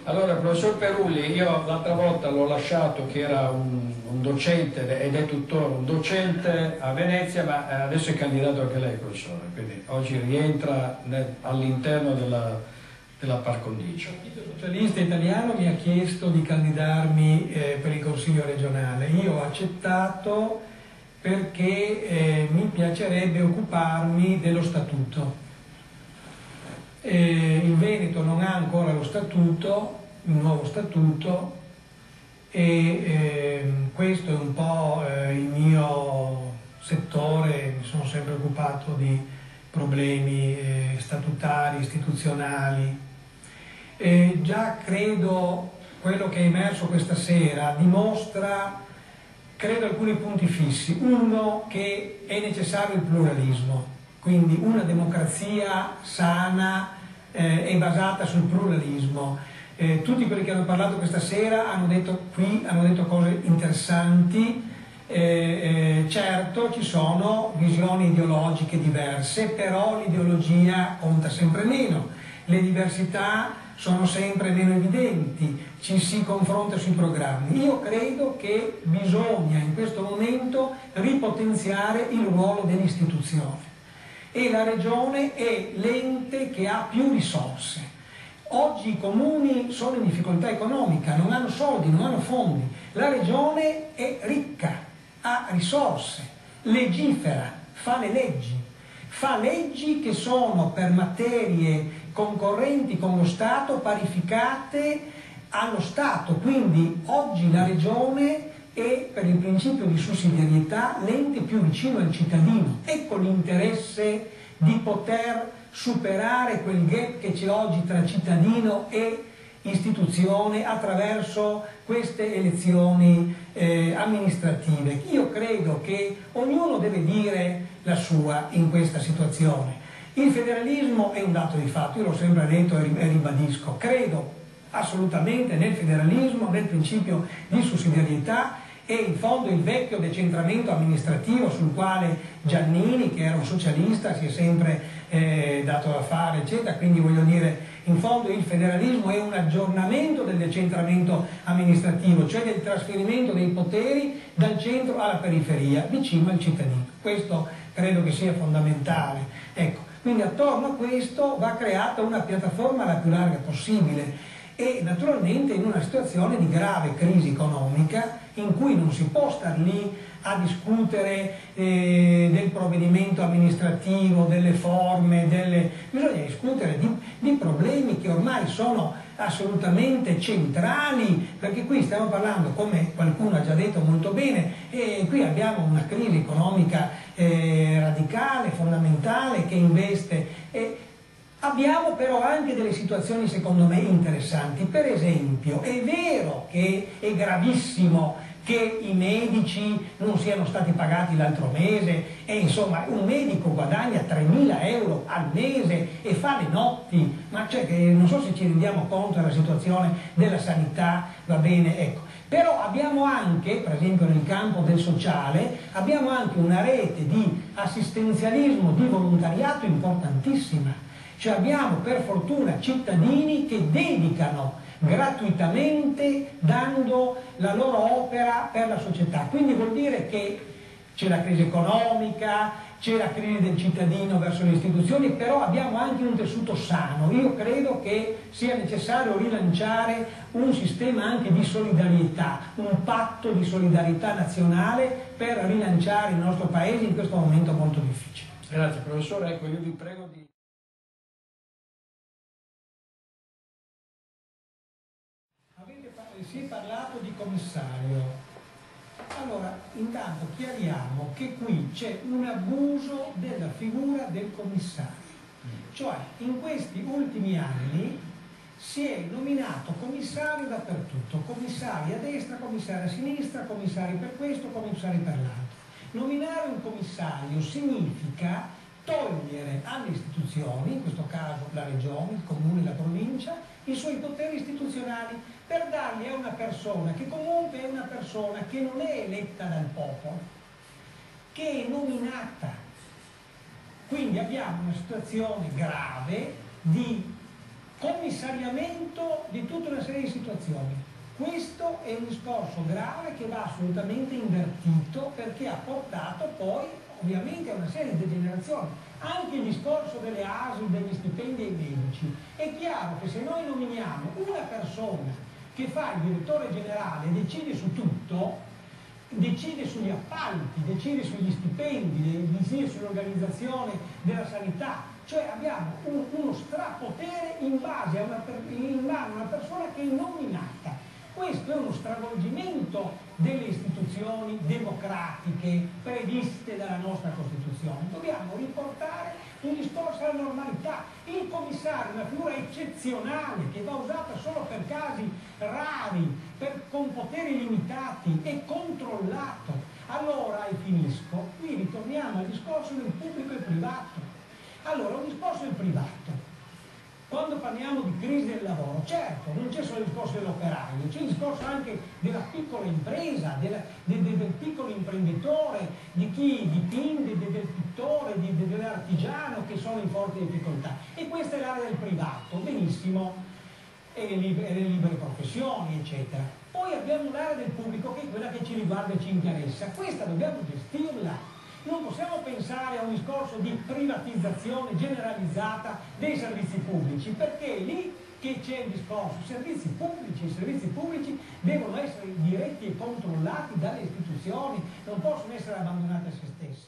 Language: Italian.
Allora, professor Perulli, io l'altra volta l'ho lasciato che era un docente ed è tuttora un docente a Venezia, ma adesso è candidato anche lei, professore, quindi oggi rientra all'interno della par condicio. Il Partito Socialista Italiano mi ha chiesto di candidarmi per il Consiglio regionale. Io ho accettato perché mi piacerebbe occuparmi dello statuto. Il Veneto non ha ancora lo statuto, il nuovo statuto, e questo è un po' il mio settore. Mi sono sempre occupato di problemi statutari, istituzionali. Già credo quello che è emerso questa sera dimostra, credo, alcuni punti fissi. Uno, che è necessario il pluralismo, quindi una democrazia sana è basata sul pluralismo. Tutti quelli che hanno parlato questa sera hanno detto cose interessanti. Certo, ci sono visioni ideologiche diverse, però l'ideologia conta sempre meno, le diversità sono sempre meno evidenti, ci si confronta sui programmi. Io credo che bisogna in questo momento ripotenziare il ruolo dell'istituzione, e la Regione è l'ente che ha più risorse. Oggi i comuni sono in difficoltà economica, non hanno soldi, non hanno fondi. La Regione è ricca, ha risorse, legifera, fa leggi che sono per materie concorrenti con lo Stato, parificate allo Stato. Quindi oggi la Regione è, per il principio di sussidiarietà, l'ente più vicino al cittadino. Ecco l'interesse di poter superare quel gap che c'è oggi tra cittadino e istituzione attraverso queste elezioni amministrative. Io credo che ognuno deve dire la sua in questa situazione. Il federalismo è un dato di fatto, io l'ho sempre detto e ribadisco, credo assolutamente nel federalismo, nel principio di sussidiarietà, e in fondo il vecchio decentramento amministrativo sul quale Giannini, che era un socialista, si è sempre dato da fare, eccetera. Quindi voglio dire, in fondo il federalismo è un aggiornamento del decentramento amministrativo, cioè del trasferimento dei poteri dal centro alla periferia, vicino al cittadino. Questo credo che sia fondamentale. Ecco, quindi attorno a questo va creata una piattaforma la più larga possibile, e naturalmente in una situazione di grave crisi economica in cui non si può star lì a discutere del provvedimento amministrativo, delle forme, bisogna discutere di problemi che ormai sono assolutamente centrali, perché qui stiamo parlando, come qualcuno ha già detto molto bene, qui abbiamo una crisi economica radicale, fondamentale, che investe. Abbiamo però anche delle situazioni secondo me interessanti. Per esempio, è vero che è gravissimo che i medici non siano stati pagati l'altro mese, e insomma un medico guadagna 3.000 euro al mese e fa le notti, ma cioè, non so se ci rendiamo conto della situazione della sanità, va bene, ecco. Però abbiamo anche, per esempio nel campo del sociale, abbiamo anche una rete di assistenzialismo, di volontariato importantissima. Cioè abbiamo per fortuna cittadini che dedicano gratuitamente, dando la loro opera per la società. Quindi vuol dire che c'è la crisi economica, c'è la crisi del cittadino verso le istituzioni, però abbiamo anche un tessuto sano. Io credo che sia necessario rilanciare un sistema anche di solidarietà, un patto di solidarietà nazionale per rilanciare il nostro paese in questo momento molto difficile. Grazie professore, ecco, io vi prego di... Si è parlato di commissario. Allora, intanto chiariamo che qui c'è un abuso della figura del commissario. Cioè, in questi ultimi anni si è nominato commissario dappertutto, commissari a destra, commissari a sinistra, commissari per questo, commissari per l'altro. Nominare un commissario significa togliere alle istituzioni, in questo caso la regione, il comune, la provincia, i suoi poteri istituzionali, per darli a una persona che comunque è una persona che non è eletta dal popolo, che è nominata. Quindi abbiamo una situazione grave di commissariamento di tutta una serie serie di situazioni. Questo è un discorso grave che va assolutamente invertito, perché ha portato poi ovviamente a una serie di degenerazioni. Anche il discorso delle ASL, degli stipendi ai medici. È chiaro che se noi nominiamo una persona che fa il direttore generale e decide su tutto, decide sugli appalti, decide sugli stipendi, decide sull'organizzazione della sanità, cioè abbiamo uno strapotere in base a una persona che è nominata. Questo è uno stravolgimento delle istituzioni democratiche previste dalla nostra Costituzione. Dobbiamo riportare un discorso alla normalità. Il commissario è una figura eccezionale che va usata solo per casi rari, con poteri limitati e controllato. Allora, e finisco, qui ritorniamo al discorso del pubblico e privato. Allora, un discorso del privato. Quando parliamo di crisi del lavoro, certo, non c'è solo il discorso dell'operaio, c'è il discorso anche della piccola impresa, del piccolo imprenditore, di chi dipende, del pittore, dell'artigiano che sono in forte difficoltà. E questa è l'area del privato, benissimo, e le libere professioni, eccetera. Poi abbiamo l'area del pubblico che è quella che ci riguarda e ci interessa. Questa dobbiamo gestirla. Non possiamo pensare a un discorso di privatizzazione generalizzata dei servizi pubblici, perché è lì che c'è il discorso. I servizi pubblici devono essere diretti e controllati dalle istituzioni, non possono essere abbandonati a se stessi.